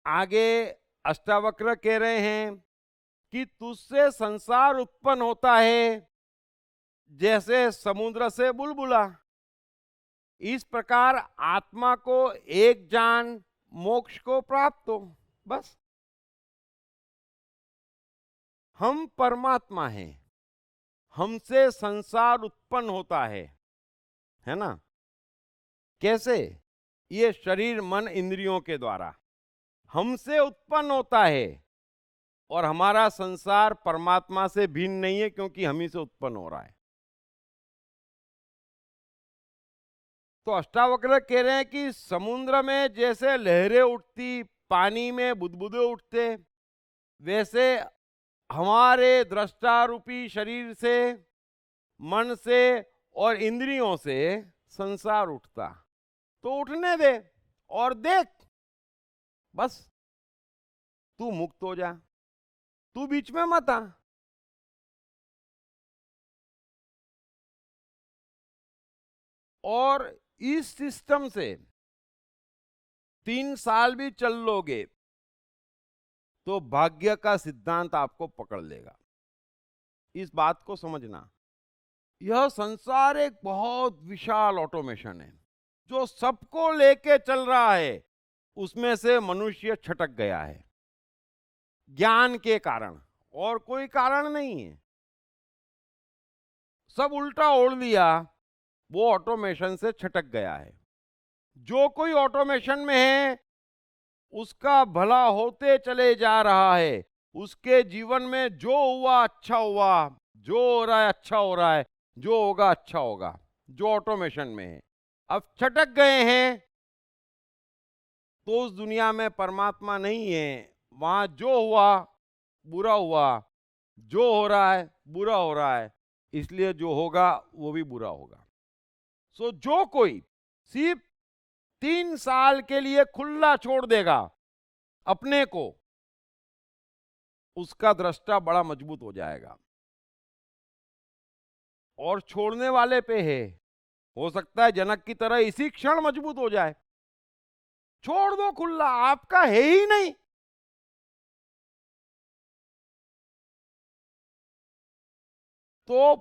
आगे अष्टावक्र कह रहे हैं कि तुझसे संसार उत्पन्न होता है जैसे समुद्र से बुलबुला। इस प्रकार आत्मा को एक जान, मोक्ष को प्राप्त हो। बस हम परमात्मा हैं, हमसे संसार उत्पन्न होता है ना? कैसे? ये शरीर मन इंद्रियों के द्वारा हमसे उत्पन्न होता है, और हमारा संसार परमात्मा से भिन्न नहीं है, क्योंकि हम ही से उत्पन्न हो रहा है। तो अष्टावक्र कह रहे हैं कि समुद्र में जैसे लहरें उठती, पानी में बुदबुदे उठते, वैसे हमारे दृष्टा रूपी शरीर से, मन से और इंद्रियों से संसार उठता। तो उठने दे और देख, बस तू मुक्त हो जा, तू बीच में मत आ। और इस सिस्टम से 3 साल भी चल लोगे तो भाग्य का सिद्धांत आपको पकड़ लेगा। इस बात को समझना, यह संसार एक बहुत विशाल ऑटोमेशन है जो सबको लेके चल रहा है। उसमें से मनुष्य छटक गया है ज्ञान के कारण, और कोई कारण नहीं है। सब उल्टा ओढ़ लिया, वो ऑटोमेशन से छटक गया है। जो कोई ऑटोमेशन में है उसका भला होते चले जा रहा है। उसके जीवन में जो हुआ अच्छा हुआ, जो हो रहा है अच्छा हो रहा है, जो होगा अच्छा होगा, जो ऑटोमेशन में है। अब छटक गए हैं तो उस दुनिया में परमात्मा नहीं है। वहां जो हुआ बुरा हुआ, जो हो रहा है बुरा हो रहा है, इसलिए जो होगा वो भी बुरा होगा। सो जो कोई सिर्फ 3 साल के लिए खुला छोड़ देगा अपने को, उसका दृष्टा बड़ा मजबूत हो जाएगा। और छोड़ने वाले पे है, हो सकता है जनक की तरह इसी क्षण मजबूत हो जाए। छोड़ दो खुला, आपका है ही नहीं। तो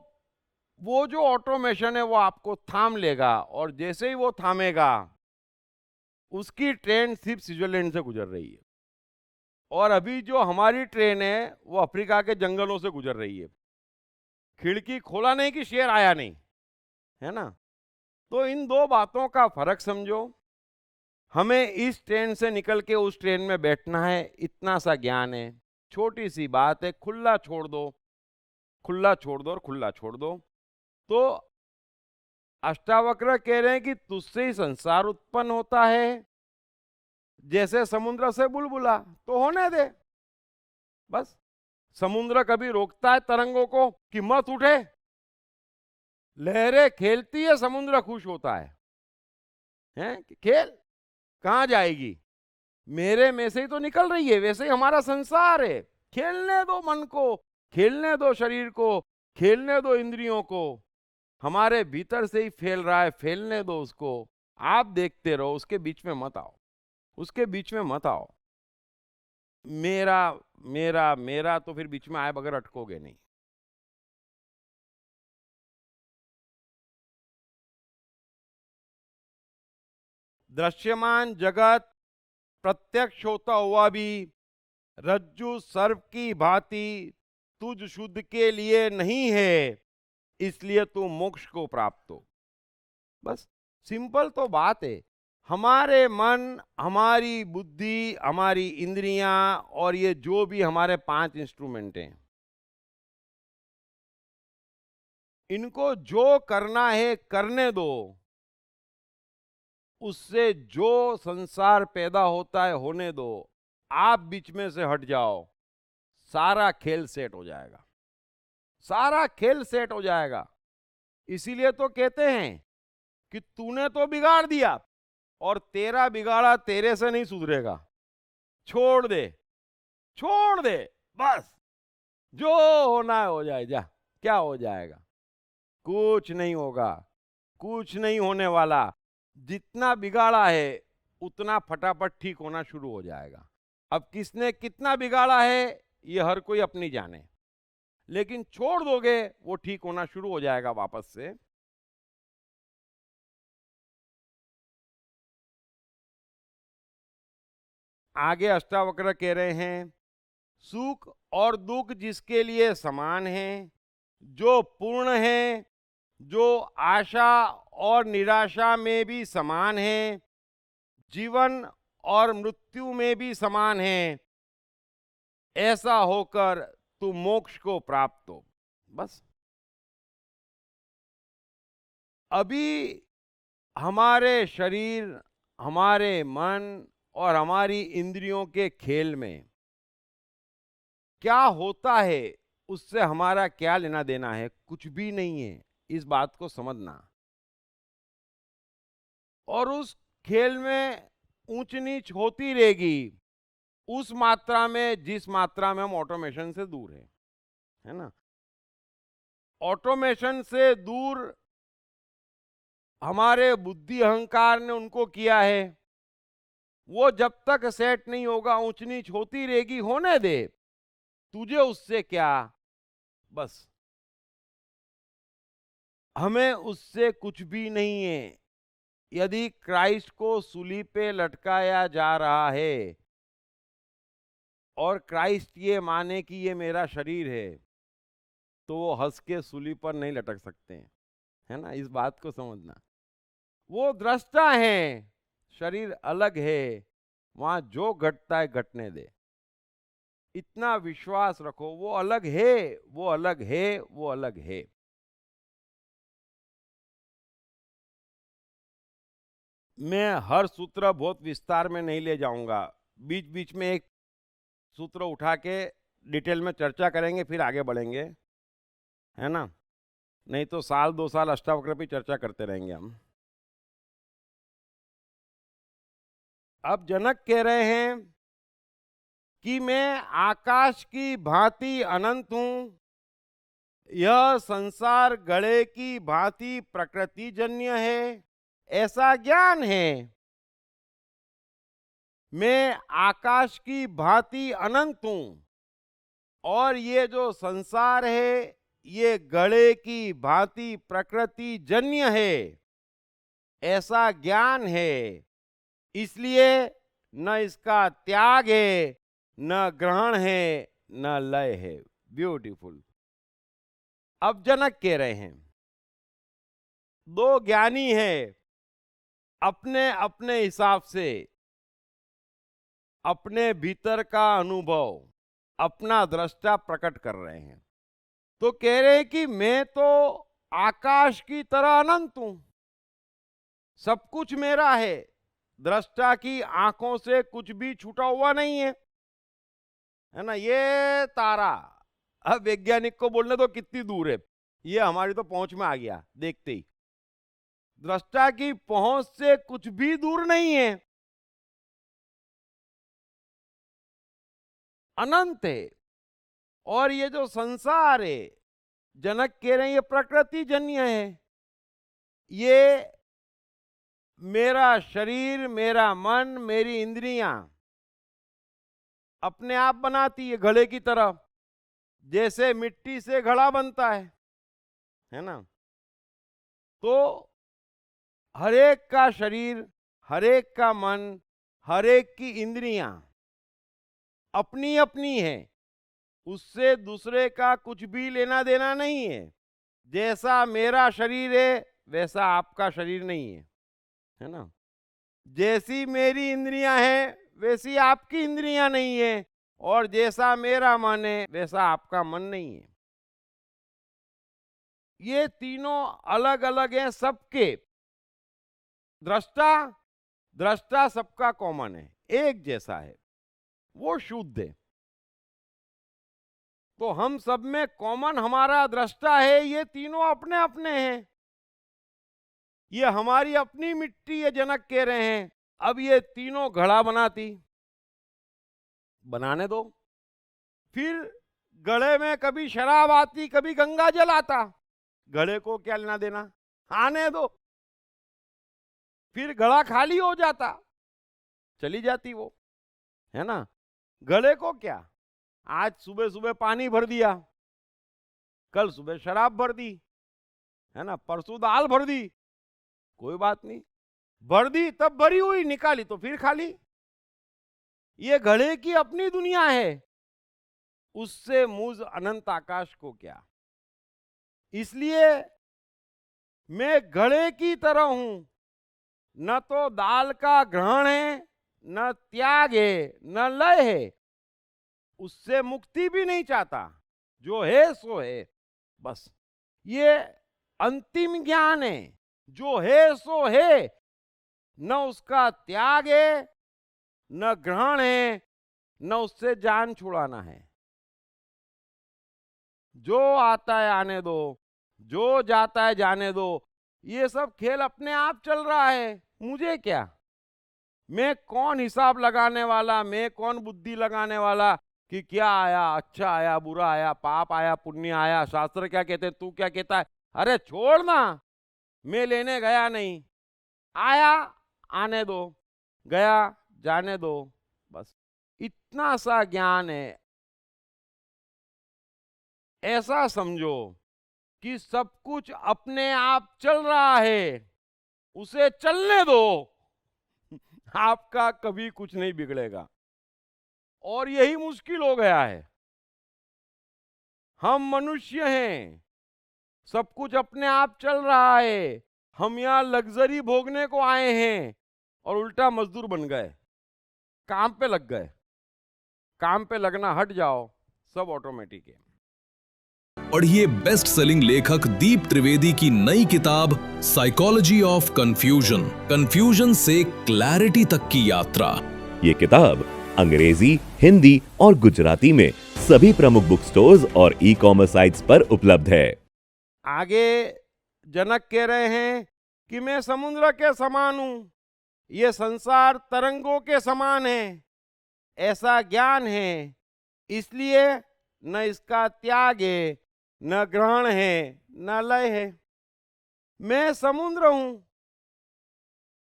वो जो ऑटोमेशन है वो आपको थाम लेगा, और जैसे ही वो थामेगा, उसकी ट्रेन सिर्फ स्विट्जरलैंड से गुजर रही है, और अभी जो हमारी ट्रेन है वो अफ्रीका के जंगलों से गुजर रही है। खिड़की खोला नहीं कि शेर आया नहीं, है ना? तो इन दो बातों का फर्क समझो। हमें इस ट्रेन से निकल के उस ट्रेन में बैठना है, इतना सा ज्ञान है। छोटी सी बात है, खुला छोड़ दो, खुला छोड़ दो और खुला छोड़ दो। तो अष्टावक्र कह रहे हैं कि तुझसे ही संसार उत्पन्न होता है जैसे समुद्र से बुलबुला, तो होने दे। बस समुद्र कभी रोकता है तरंगों को कि मत उठे? लहरें खेलती है, समुद्र खुश होता है, हैं? खेल कहां जाएगी, मेरे में से ही तो निकल रही है। वैसे ही हमारा संसार है, खेलने दो मन को, खेलने दो शरीर को, खेलने दो इंद्रियों को। हमारे भीतर से ही फैल रहा है, फैलने दो उसको। आप देखते रहो, उसके बीच में मत आओ, उसके बीच में मत आओ। मेरा मेरा मेरा तो फिर बीच में आए बगैर अटकोगे नहीं। दृश्यमान जगत प्रत्यक्ष होता हुआ भी रज्जु सर्प की भांति तुझ शुद्ध के लिए नहीं है, इसलिए तू मोक्ष को प्राप्त हो। बस सिंपल तो बात है। हमारे मन, हमारी बुद्धि, हमारी इंद्रियां, और ये जो भी हमारे 5 इंस्ट्रूमेंट हैं, इनको जो करना है करने दो। उससे जो संसार पैदा होता है होने दो। आप बीच में से हट जाओ, सारा खेल सेट हो जाएगा, सारा खेल सेट हो जाएगा। इसीलिए तो कहते हैं कि तूने तो बिगाड़ दिया, और तेरा बिगाड़ा तेरे से नहीं सुधरेगा। छोड़ दे, छोड़ दे, बस जो होना है हो जाए। जा, क्या हो जाएगा? कुछ नहीं होगा, कुछ नहीं होने वाला। जितना बिगाड़ा है उतना फटाफट ठीक होना शुरू हो जाएगा। अब किसने कितना बिगाड़ा है ये हर कोई अपनी जाने, लेकिन छोड़ दोगे वो ठीक होना शुरू हो जाएगा वापस से। आगे अष्टावक्र कह रहे हैं, सुख और दुख जिसके लिए समान है, जो पूर्ण है, जो आशा और निराशा में भी समान है, जीवन और मृत्यु में भी समान है, ऐसा होकर तू मोक्ष को प्राप्त हो। बस अभी हमारे शरीर, हमारे मन और हमारी इंद्रियों के खेल में क्या होता है उससे हमारा क्या लेना देना है? कुछ भी नहीं है, इस बात को समझना। और उस खेल में ऊंच नीच होती रहेगी उस मात्रा में जिस मात्रा में हम ऑटोमेशन से दूर है ना। ऑटोमेशन से दूर हमारे बुद्धि अहंकार ने उनको किया है, वो जब तक सेट नहीं होगा ऊंच नीच होती रहेगी, होने दे, तुझे उससे क्या। बस हमें उससे कुछ भी नहीं है। यदि क्राइस्ट को सूली पे लटकाया जा रहा है और क्राइस्ट ये माने कि ये मेरा शरीर है, तो वो हंस के सूली पर नहीं लटक सकते हैं, है ना। इस बात को समझना। वो दृष्टा है, शरीर अलग है, वहां जो घटता है घटने दे, इतना विश्वास रखो। वो अलग है, वो अलग है, वो अलग है। मैं हर सूत्र बहुत विस्तार में नहीं ले जाऊंगा, बीच बीच में एक सूत्र उठा के डिटेल में चर्चा करेंगे, फिर आगे बढ़ेंगे, है ना। नहीं तो साल 2 साल अष्टावक्र पे चर्चा करते रहेंगे हम। अब जनक कह रहे हैं कि मैं आकाश की भांति अनंत हूं, यह संसार गड़े की भांति प्रकृति जन्य है, ऐसा ज्ञान है। मैं आकाश की भांति अनंत हूं और ये जो संसार है ये गड़े की भांति प्रकृति जन्य है, ऐसा ज्ञान है। इसलिए न इसका त्याग है, न ग्रहण है, न लय है। ब्यूटीफुल। अब जनक कह रहे हैं, दो ज्ञानी हैं, अपने अपने हिसाब से अपने भीतर का अनुभव, अपना दृष्टा प्रकट कर रहे हैं। तो कह रहे हैं कि मैं तो आकाश की तरह अनंत हूं, सब कुछ मेरा है, दृष्टा की आंखों से कुछ भी छूटा हुआ नहीं है ना। ये तारा अब वैज्ञानिक को बोलने तो कितनी दूर है, ये हमारी तो पहुंच में आ गया देखते ही। दृष्टा की पहुंच से कुछ भी दूर नहीं है, अनंत है। और ये जो संसार है, जनक कह रहे हैं, ये प्रकृति जन्य है। ये मेरा शरीर, मेरा मन, मेरी इंद्रियां अपने आप बनाती है घड़े की तरह, जैसे मिट्टी से घड़ा बनता है ना। तो हरेक का शरीर, हरेक का मन, हरेक की इंद्रियां अपनी अपनी है, उससे दूसरे का कुछ भी लेना देना नहीं है। जैसा मेरा शरीर है वैसा आपका शरीर नहीं है ना। जैसी मेरी इंद्रियां हैं वैसी आपकी इंद्रियां नहीं है, और जैसा मेरा मन है वैसा आपका मन नहीं है। ये तीनों अलग अलग हैं सबके। दृष्टा, दृष्टा सबका कॉमन है, एक जैसा है, वो शुद्ध है। तो हम सब में कॉमन हमारा दृष्टा है, ये तीनों अपने अपने हैं। ये हमारी अपनी मिट्टी है, जनक कह रहे हैं। अब ये तीनों घड़ा बनाती, बनाने दो। फिर घड़े में कभी शराब आती, कभी गंगा जल आता, घड़े को क्या लेना देना, आने दो। फिर घड़ा खाली हो जाता, चली जाती वो, है ना। घड़े को क्या, आज सुबह सुबह पानी भर दिया, कल सुबह शराब भर दी, है ना, परसों दाल भर दी, कोई बात नहीं, भर दी तब भरी हुई, निकाली तो फिर खाली। ये घड़े की अपनी दुनिया है, उससे मुझ अनंत आकाश को क्या। इसलिए मैं घड़े की तरह हूं, न तो दाल का ग्रहण है, न त्याग है, न लय है, उससे मुक्ति भी नहीं चाहता, जो है सो है बस। ये अंतिम ज्ञान है, जो है सो है, न उसका त्याग है, न ग्रहण है, न उससे जान छुड़ाना है। जो आता है आने दो, जो जाता है जाने दो, ये सब खेल अपने आप चल रहा है, मुझे क्या। मैं कौन हिसाब लगाने वाला, मैं कौन बुद्धि लगाने वाला कि क्या आया, अच्छा आया, बुरा आया, पाप आया, पुण्य आया, शास्त्र क्या कहते हैं, तू क्या कहता है। अरे छोड़ ना, मैं लेने गया नहीं, आया आने दो, गया जाने दो, बस इतना सा ज्ञान है। ऐसा समझो कि सब कुछ अपने आप चल रहा है, उसे चलने दो, आपका कभी कुछ नहीं बिगड़ेगा। और यही मुश्किल हो गया है। हम मनुष्य हैं, सब कुछ अपने आप चल रहा है, हम यहां लग्जरी भोगने को आए हैं और उल्टा मजदूर बन गए, काम पे लग गए। काम पे लगना हट जाओ, सब ऑटोमेटिक है। पढ़िए बेस्ट सेलिंग लेखक दीप त्रिवेदी की नई किताब साइकोलॉजी ऑफ कंफ्यूजन, कंफ्यूजन से क्लैरिटी तक की यात्रा। ये किताब अंग्रेजी, हिंदी और गुजराती में सभी प्रमुख बुक स्टोर्स और ई-कॉमर्स साइट्स पर उपलब्ध है। आगे जनक कह रहे हैं कि मैं समुद्र के समान हूं, ये संसार तरंगों के समान है, ऐसा ज्ञान है, इसलिए न इसका त्याग है, न ग्रहण है, न लय है। मैं समुद्र हूं,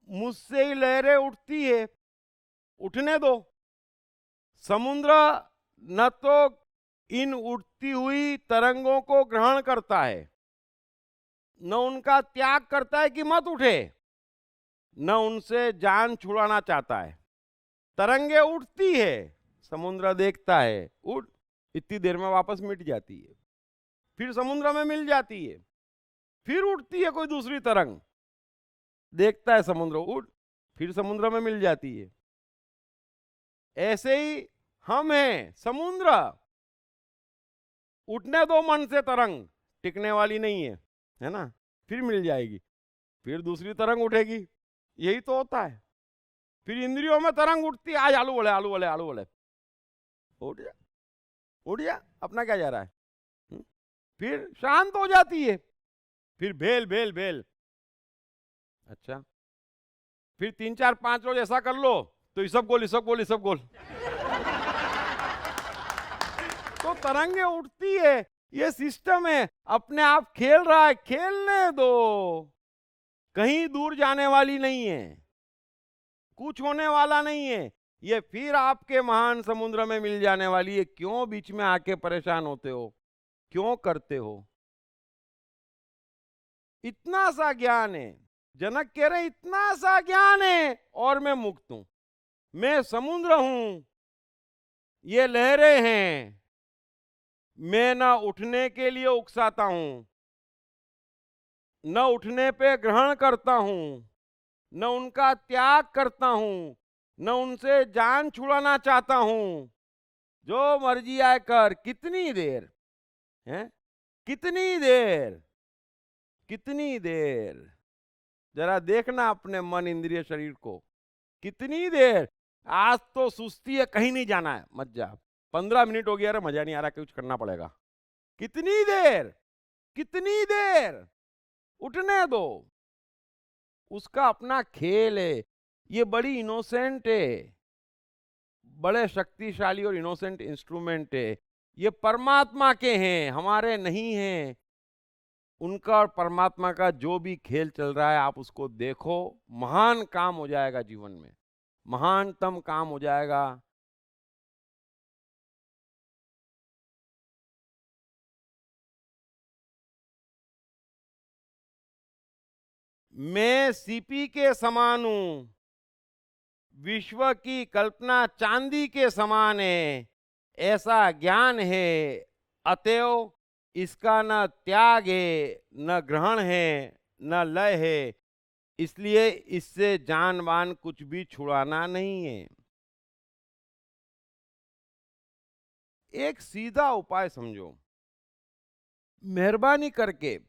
मुझसे ही लहरें उठती है, उठने दो। समुद्र न तो इन उठती हुई तरंगों को ग्रहण करता है, न उनका त्याग करता है कि मत उठे, न उनसे जान छुड़ाना चाहता है। तरंगे उठती है, समुद्र देखता है, उठ, इतनी देर में वापस मिट जाती है, फिर समुद्र में मिल जाती है, फिर उठती है कोई दूसरी तरंग, देखता है समुद्र, उठ, फिर समुद्र में मिल जाती है। ऐसे ही हम हैं समुद्र, उठने दो मन से तरंग, टिकने वाली नहीं है ना, फिर मिल जाएगी, फिर दूसरी तरंग उठेगी, यही तो होता है। फिर इंद्रियों में तरंग उठती है, आज आलू बोले, आलू बोले, आलू बोले, उठ जा, उठ जा, अपना क्या जा रहा है। फिर शांत हो जाती है, फिर भेल भेल भेल। अच्छा, फिर 3 4 5 रोज ऐसा कर लो तो इसब गोल, इसब गोल, इसब गोल। तो तरंगे उठती है, ये सिस्टम है, अपने आप खेल रहा है, खेलने दो, कहीं दूर जाने वाली नहीं है, कुछ होने वाला नहीं है, ये फिर आपके महान समुद्र में मिल जाने वाली है। क्यों बीच में आके परेशान होते हो, क्यों करते हो। इतना सा ज्ञान है, जनक कह रहे इतना सा ज्ञान है और मैं मुक्त हूं, मैं समुद्र हूं, ये लहरें हैं, मैं ना उठने के लिए उकसाता हूं, न उठने पे ग्रहण करता हूं, न उनका त्याग करता हूं, न उनसे जान छुड़ाना चाहता हूं। जो मर्जी आए कर, कितनी देर है, कितनी देर, कितनी देर, जरा देखना अपने मन इंद्रिय शरीर को, कितनी देर। आज तो सुस्ती है, कहीं नहीं जाना है, मत जा, 15 मिनट हो गया, अरे मजा नहीं आ रहा, कुछ करना पड़ेगा। कितनी देर, कितनी देर, उठने दो, उसका अपना खेल है। ये बड़ी इनोसेंट है, बड़े शक्तिशाली और इनोसेंट इंस्ट्रूमेंट है। ये परमात्मा के हैं, हमारे नहीं हैं। उनका और परमात्मा का जो भी खेल चल रहा है, आप उसको देखो, महान काम हो जाएगा जीवन में, महानतम काम हो जाएगा। मैं सीपी के समान हूं, विश्व की कल्पना चांदी के समान है, ऐसा ज्ञान है। अतएव इसका न त्याग है, न ग्रहण है, न लय है, इसलिए इससे जान बान कुछ भी छुड़ाना नहीं है। एक सीधा उपाय समझो, मेहरबानी करके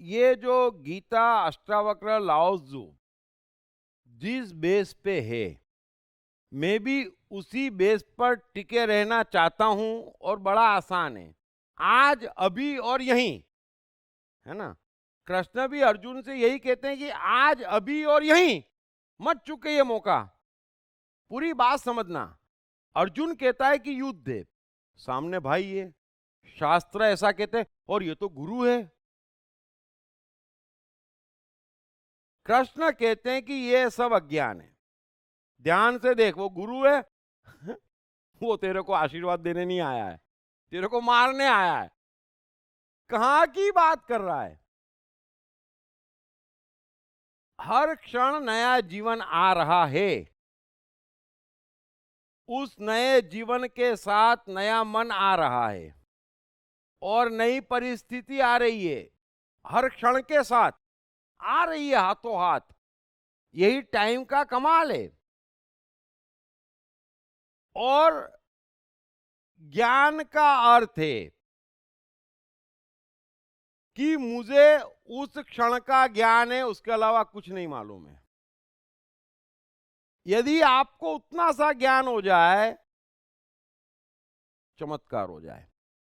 ये जो गीता, अष्टावक्र, लाओ त्जू जिस बेस पे है, मैं भी उसी बेस पर टिके रहना चाहता हूं, और बड़ा आसान है, आज, अभी और यहीं, है ना। कृष्ण भी अर्जुन से यही कहते हैं कि आज, अभी और यहीं मत चुके ये मौका। पूरी बात समझना। अर्जुन कहता है कि युद्ध है, सामने भाई है, शास्त्र ऐसा कहते हैं, और ये तो गुरु है। कृष्ण कहते हैं कि ये सब अज्ञान है। ध्यान से देख, वो गुरु है वो तेरे को आशीर्वाद देने नहीं आया है, तेरे को मारने आया है। कहां की बात कर रहा है? हर क्षण नया जीवन आ रहा है, उस नए जीवन के साथ नया मन आ रहा है, और नई परिस्थिति आ रही है, हर क्षण के साथ आ रही है, हाथों हाथ। यही टाइम का कमाल है। और ज्ञान का अर्थ है कि मुझे उस क्षण का ज्ञान है, उसके अलावा कुछ नहीं मालूम है। यदि आपको उतना सा ज्ञान हो जाए, चमत्कार हो जाए।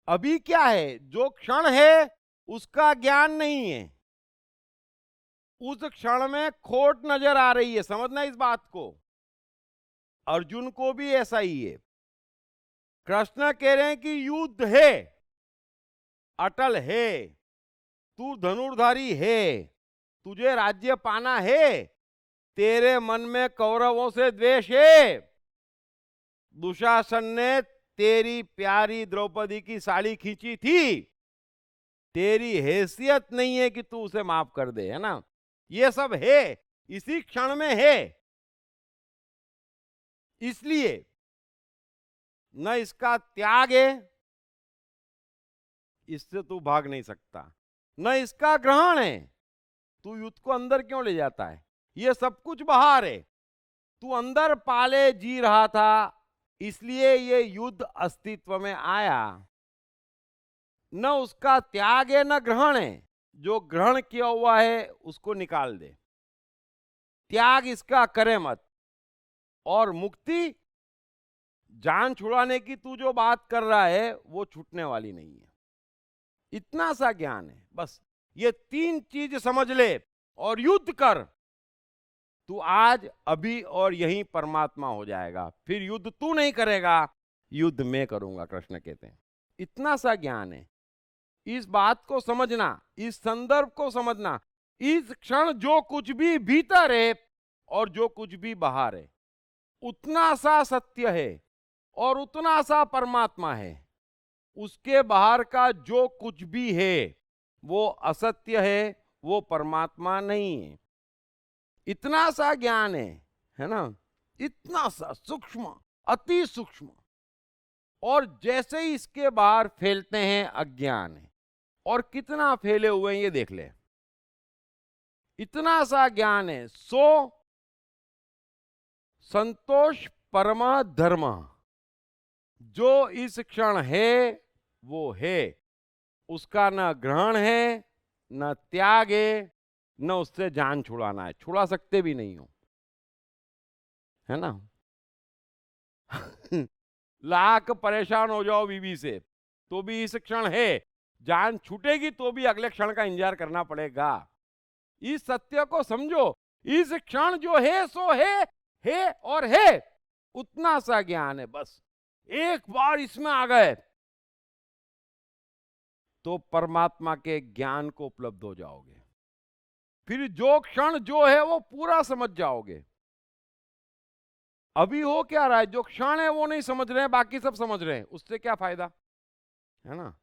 अभी क्या है, जो क्षण है उसका ज्ञान नहीं है, उस क्षण में खोट नजर आ रही है। समझना इस बात को। अर्जुन को भी ऐसा ही है। कृष्ण कह रहे हैं कि युद्ध है, अटल है, तू धनुर्धारी है, तुझे राज्य पाना है, तेरे मन में कौरवों से द्वेष है, दुशासन ने तेरी प्यारी द्रौपदी की साड़ी खींची थी, तेरी हैसियत नहीं है कि तू उसे माफ कर दे, है ना। ये सब है, इसी क्षण में है। इसलिए न इसका त्याग है, इससे तू भाग नहीं सकता, न इसका ग्रहण है, तू युद्ध को अंदर क्यों ले जाता है? ये सब कुछ बाहर है, तू अंदर पाले जी रहा था, इसलिए ये युद्ध अस्तित्व में आया। न उसका त्याग है, न ग्रहण है। जो ग्रहण किया हुआ है उसको निकाल दे, त्याग इसका करे मत। और मुक्ति, जान छुड़ाने की तू जो बात कर रहा है, वो छूटने वाली नहीं है। इतना सा ज्ञान है बस। ये तीन चीज समझ ले और युद्ध कर, तू आज, अभी और यहीं परमात्मा हो जाएगा। फिर युद्ध तू नहीं करेगा, युद्ध मैं करूंगा, कृष्ण कहते हैं। इतना सा ज्ञान है। इस बात को समझना, इस संदर्भ को समझना। इस क्षण जो कुछ भी भीतर है और जो कुछ भी बाहर है, उतना सा सत्य है और उतना सा परमात्मा है। उसके बाहर का जो कुछ भी है वो असत्य है, वो परमात्मा नहीं है। इतना सा ज्ञान है ना, इतना सा सूक्ष्म, अति सूक्ष्म। और जैसे ही इसके बाहर फैलते हैं अज्ञान है, और कितना फैले हुए हैं ये देख ले। इतना सा ज्ञान है, सो संतोष परम धर्म। जो इस क्षण है वो है, उसका न ग्रहण है, न त्याग है, न उससे जान छुड़ाना है। छुड़ा सकते भी नहीं हो, है ना। लाख परेशान हो जाओ बीवी से, तो भी इस क्षण है। जान छूटेगी तो भी अगले क्षण का इंतजार करना पड़ेगा। इस सत्य को समझो। इस क्षण जो है सो है और है, उतना सा ज्ञान है बस। एक बार इसमें आ गए तो परमात्मा के ज्ञान को उपलब्ध हो जाओगे। फिर जो क्षण जो है वो पूरा समझ जाओगे। अभी हो क्या रहा है, जो क्षण है वो नहीं समझ रहे हैं, बाकी सब समझ रहे हैं, उससे क्या फायदा, है ना।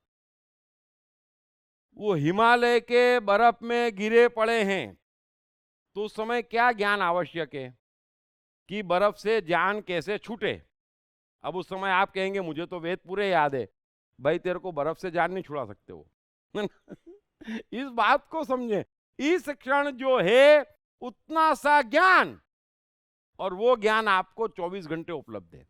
वो हिमालय के बर्फ में गिरे पड़े हैं, तो उस समय क्या ज्ञान आवश्यक है कि बर्फ से जान कैसे छूटे। अब उस समय आप कहेंगे मुझे तो वेद पूरे याद है। भाई तेरे को बर्फ से जान नहीं छुड़ा सकते हो। इस बात को समझें। इस क्षण जो है उतना सा ज्ञान, और वो ज्ञान आपको 24 घंटे उपलब्ध है।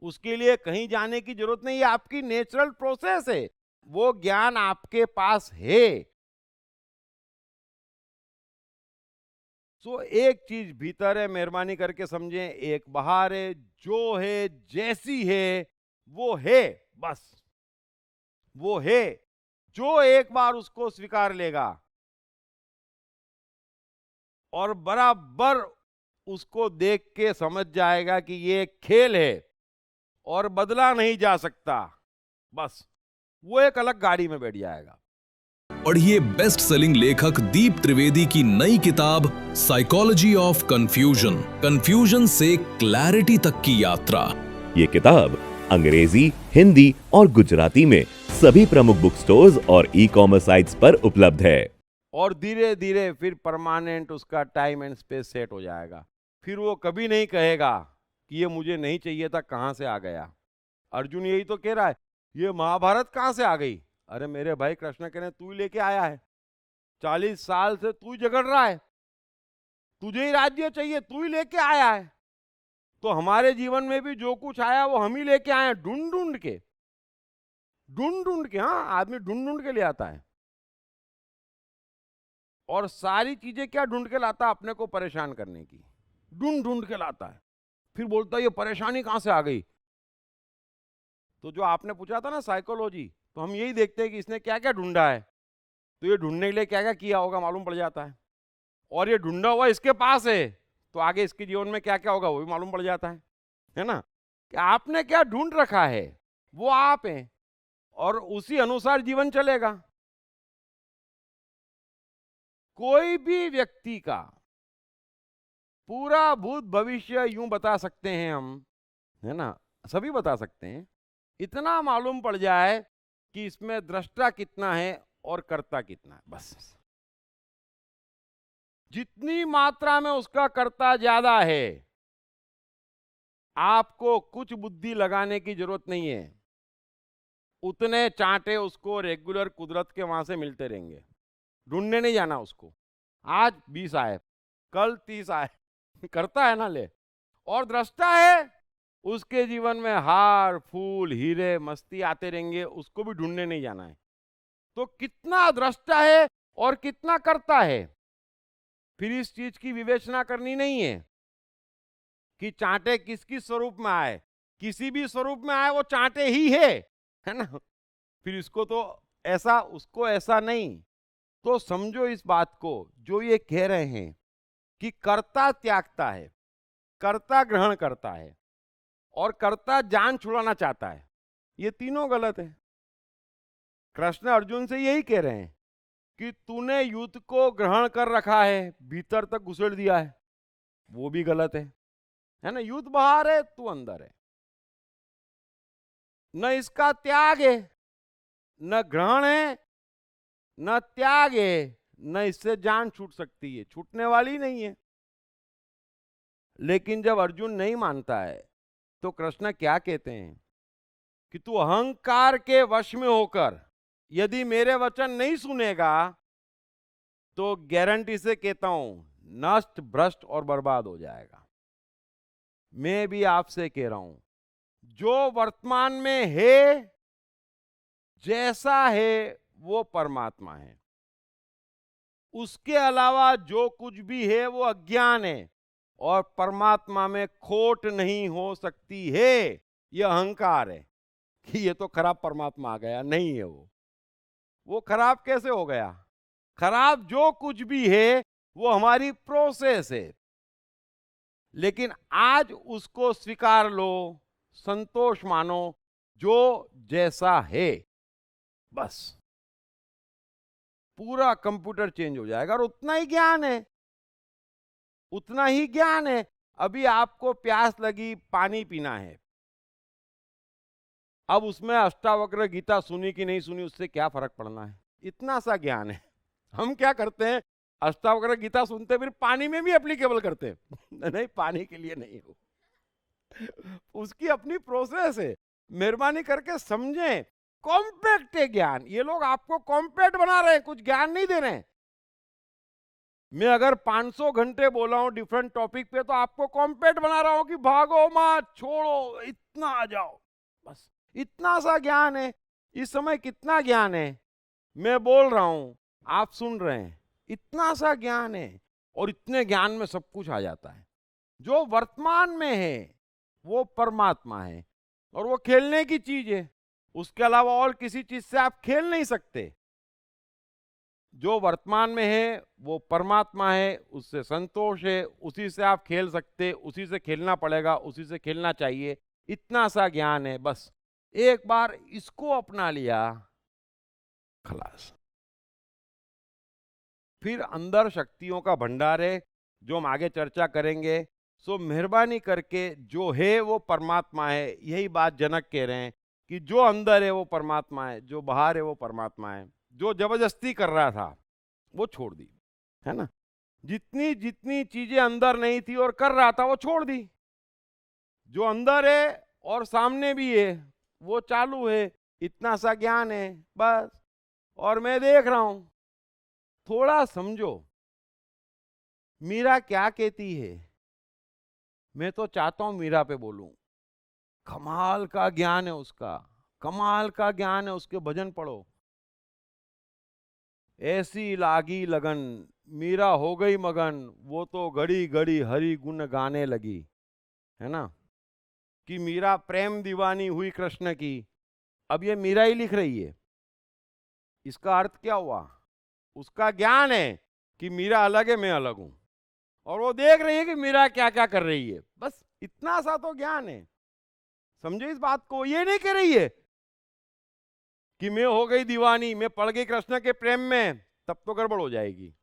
उसके लिए कहीं जाने की जरूरत नहीं है, आपकी नेचुरल प्रोसेस है, वो ज्ञान आपके पास है। सो एक चीज भीतर है, मेहरबानी करके समझें, एक बाहर है, जो है जैसी है वो है, बस वो है। जो एक बार उसको स्वीकार लेगा और बराबर उसको देख के समझ जाएगा कि ये एक खेल है और बदला नहीं जा सकता, बस वो एक अलग गाड़ी में बैठ जाएगा। पढ़िए बेस्ट सेलिंग लेखक दीप त्रिवेदी की नई किताब साइकोलॉजी ऑफ कंफ्यूजन, कंफ्यूजन से क्लैरिटी तक की यात्रा। ये किताब अंग्रेजी, हिंदी और गुजराती में सभी प्रमुख बुक स्टोर्स और ई-कॉमर्स साइट्स पर उपलब्ध है। और धीरे धीरे फिर परमानेंट उसका टाइम एंड स्पेस सेट हो जाएगा। फिर वो कभी नहीं कहेगा कि ये मुझे नहीं चाहिए था, कहां से आ गया। अर्जुन यही तो कह रहा है, ये महाभारत कहां से आ गई। अरे मेरे भाई, कृष्ण कह रहे तू ही लेके आया है, 40 साल से तू ही झगड़ रहा है, तुझे ही राज्य चाहिए, तू ही लेके आया है। तो हमारे जीवन में भी जो कुछ आया वो हम ही लेके आए हैं, ढूंढ ढूंढ के, ढूंढ ढूंढ के। हाँ, आदमी ढूंढ ढूंढ के ले आता है, और सारी चीजें क्या ढूंढ के लाता है, अपने को परेशान करने की ढूंढ ढूंढ के लाता है। फिर बोलता है ये परेशानी कहां से आ गई। तो जो आपने पूछा था ना साइकोलॉजी, तो हम यही देखते हैं कि इसने क्या क्या ढूंढा है, तो ये ढूंढने के लिए क्या क्या किया होगा मालूम पड़ जाता है। और ये ढूंढा हुआ इसके पास है, तो आगे इसके जीवन में क्या क्या होगा वो भी मालूम पड़ जाता है ना। कि आपने क्या ढूंढ रखा है वो आप हैं, और उसी अनुसार जीवन चलेगा। कोई भी व्यक्ति का पूरा भूत भविष्य यूं बता सकते हैं हम, है ना, सभी बता सकते हैं। इतना मालूम पड़ जाए कि इसमें दृष्टा कितना है और कर्ता कितना है, बस। जितनी मात्रा में उसका कर्ता ज्यादा है, आपको कुछ बुद्धि लगाने की जरूरत नहीं है। उतने चांटे उसको रेगुलर कुदरत के वहां से मिलते रहेंगे, ढूंढने नहीं जाना उसको। आज 20 आए, कल 30 आए, करता है ना ले। और दृष्टा है, उसके जीवन में हार फूल हीरे मस्ती आते रहेंगे, उसको भी ढूंढने नहीं जाना है। तो कितना दृष्टा है और कितना करता है, फिर इस चीज की विवेचना करनी नहीं है कि चांटे किस किस स्वरूप में आए। किसी भी स्वरूप में आए वो चांटे ही है ना। फिर इसको तो ऐसा, उसको ऐसा नहीं। तो समझो इस बात को, जो ये कह रहे हैं कि कर्ता त्यागता है, कर्ता ग्रहण करता है, और कर्ता जान छुड़ाना चाहता है, ये तीनों गलत है। कृष्ण अर्जुन से यही कह रहे हैं कि तूने युद्ध को ग्रहण कर रखा है, भीतर तक घुसेड़ दिया है, वो भी गलत है ना। युद्ध बाहर है, तू अंदर है। न इसका त्याग है, न ग्रहण है, न त्याग है, न इससे जान छूट सकती है, छूटने वाली नहीं है। लेकिन जब अर्जुन नहीं मानता है, तो कृष्ण क्या कहते हैं कि तू अहंकार के वश में होकर यदि मेरे वचन नहीं सुनेगा, तो गारंटी से कहता हूं नष्ट भ्रष्ट और बर्बाद हो जाएगा। मैं भी आपसे कह रहा हूं, जो वर्तमान में है, जैसा है वो परमात्मा है। उसके अलावा जो कुछ भी है वो अज्ञान है, और परमात्मा में खोट नहीं हो सकती है। ये अहंकार है कि ये तो खराब परमात्मा आ गया, नहीं है वो खराब कैसे हो गया। खराब जो कुछ भी है वो हमारी प्रोसेस है। लेकिन आज उसको स्वीकार लो, संतोष मानो, जो जैसा है, बस पूरा कंप्यूटर चेंज हो जाएगा। और उतना ही ज्ञान है, उतना ही ज्ञान है। अभी आपको प्यास लगी, पानी पीना है, अब उसमें अष्टावक्र गीता सुनी कि नहीं सुनी, उससे क्या फर्क पड़ना है। इतना सा ज्ञान है। हम क्या करते हैं, अष्टावक्र गीता सुनते फिर पानी में भी एप्लीकेबल करते हैं। नहीं, पानी के लिए नहीं हो, उसकी अपनी प्रोसेस है। मेहरबानी करके समझें, कॉम्पैक्ट है ज्ञान। ये लोग आपको कॉम्पैक्ट बना रहे हैं, कुछ ज्ञान नहीं दे रहे हैं। मैं अगर 500 घंटे बोला हूं डिफरेंट टॉपिक पे, तो आपको कॉम्पैक्ट बना रहा हूं कि भागो मत, छोड़ो, इतना आ जाओ, बस इतना सा ज्ञान है। इस समय कितना ज्ञान है, मैं बोल रहा हूं, आप सुन रहे हैं, इतना सा ज्ञान है। और इतने ज्ञान में सब कुछ आ जाता है। जो वर्तमान में है वो परमात्मा है, और वो खेलने की चीज है। उसके अलावा और किसी चीज से आप खेल नहीं सकते। जो वर्तमान में है वो परमात्मा है, उससे संतोष है, उसी से आप खेल सकते, उसी से खेलना पड़ेगा, उसी से खेलना चाहिए। इतना सा ज्ञान है। बस एक बार इसको अपना लिया, खलास। फिर अंदर शक्तियों का भंडार है, जो हम आगे चर्चा करेंगे। सो मेहरबानी करके, जो है वो परमात्मा है। यही बात जनक कह रहे हैं कि जो अंदर है वो परमात्मा है, जो बाहर है वो परमात्मा है। जो जबरदस्ती कर रहा था वो छोड़ दी, है ना। जितनी जितनी चीजें अंदर नहीं थी और कर रहा था वो छोड़ दी। जो अंदर है और सामने भी है वो चालू है। इतना सा ज्ञान है बस। और मैं देख रहा हूं, थोड़ा समझो मीरा क्या कहती है। मैं तो चाहता हूं मीरा पे बोलूं। कमाल का ज्ञान है उसका, कमाल का ज्ञान है। उसके भजन पढ़ो। ऐसी लागी लगन, मीरा हो गई मगन, वो तो घड़ी घड़ी हरि गुण गाने लगी, है ना। कि मीरा प्रेम दीवानी हुई कृष्ण की। अब ये मीरा ही लिख रही है। इसका अर्थ क्या हुआ? उसका ज्ञान है कि मीरा अलग है, मैं अलग हूं, और वो देख रही है कि मीरा क्या क्या कर रही है। बस इतना सा तो ज्ञान है। समझे इस बात को। ये नहीं कह रही है कि मैं हो गई दीवानी, मैं पड़ गई कृष्ण के प्रेम में, तब तो गड़बड़ हो जाएगी।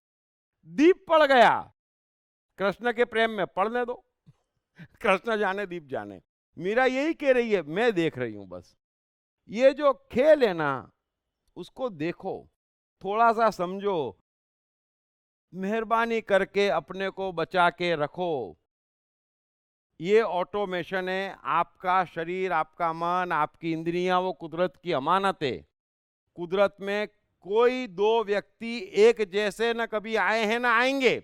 दीप पड़ गया कृष्ण के प्रेम में, पढ़ने दो, कृष्ण जाने दीप जाने। मीरा यही कह रही है, मैं देख रही हूं बस। ये जो खेल है ना, उसको देखो, थोड़ा सा समझो। मेहरबानी करके अपने को बचा के रखो। ये ऑटोमेशन है। आपका शरीर, आपका मन, आपकी इंद्रियां, वो कुदरत की अमानत है। कुदरत में कोई दो व्यक्ति एक जैसे न कभी आए हैं ना आएंगे।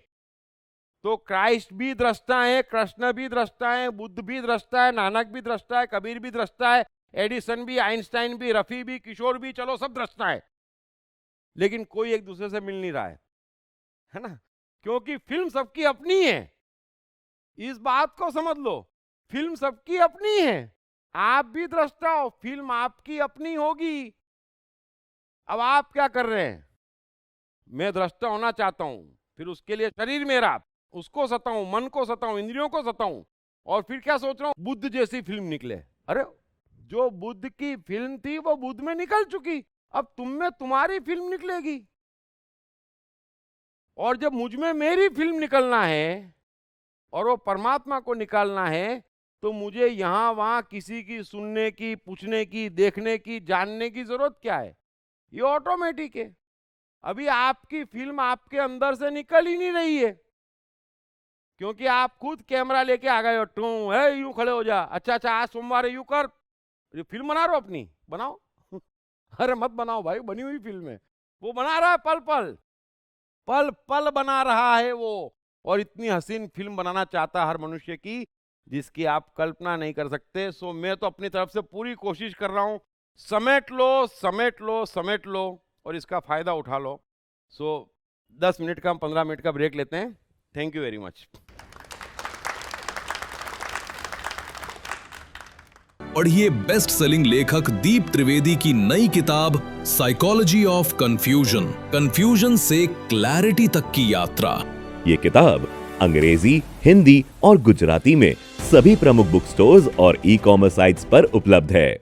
तो क्राइस्ट भी दृष्टा है, कृष्ण भी दृष्टा है, बुद्ध भी दृष्टा है, नानक भी दृष्टा है, कबीर भी दृष्टा है, एडिसन भी, आइंस्टाइन भी, रफी भी, किशोर भी, चलो सब दृष्टा है। लेकिन कोई एक दूसरे से मिल नहीं रहा है ना। क्योंकि फिल्म सबकी अपनी है। इस बात को समझ लो, फिल्म सबकी अपनी है। आप भी दृष्टा हो, फिल्म आपकी अपनी होगी। अब आप क्या कर रहे हैं? मैं दृष्टा होना चाहता हूं, फिर उसके लिए शरीर मेरा, उसको सताऊं, मन को सताऊं, इंद्रियों को सताऊं, और फिर क्या सोच रहा हूं? बुद्ध जैसी फिल्म निकले। अरे जो बुद्ध की फिल्म थी वो बुद्ध में निकल चुकी, अब तुम में तुम्हारी फिल्म निकलेगी। और जब मुझ में मेरी फिल्म निकलना है और वो परमात्मा को निकालना है, तो मुझे यहां वहां किसी की सुनने की, पूछने की, देखने की, जानने की जरूरत क्या है? ये ऑटोमेटिक है। अभी आपकी फिल्म आपके अंदर से निकल ही नहीं रही है, क्योंकि आप खुद कैमरा लेके आ गए हो। टू है, यूं खड़े हो जा, अच्छा अच्छा आज सोमवार है, यूं कर। ये फिल्म बना रहे हो अपनी, बनाओ। अरे मत बनाओ भाई, बनी हुई फिल्म है। वो बना रहा है, पल पल पल पल बना रहा है वो। और इतनी हसीन फिल्म बनाना चाहता है हर मनुष्य की, जिसकी आप कल्पना नहीं कर सकते। सो मैं तो अपनी तरफ से पूरी कोशिश कर रहा हूं, समेट लो, समेट लो, समेट लो, और इसका फायदा उठा लो। सो 10 मिनट का, 15 मिनट का ब्रेक लेते हैं। Thank you very much. पढ़िए बेस्ट सेलिंग लेखक दीप त्रिवेदी की नई किताब साइकोलॉजी ऑफ कंफ्यूजन, कंफ्यूजन से क्लैरिटी तक की यात्रा। ये किताब अंग्रेजी, हिंदी और गुजराती में सभी प्रमुख बुक स्टोर्स और ई-कॉमर्स साइट्स पर उपलब्ध है।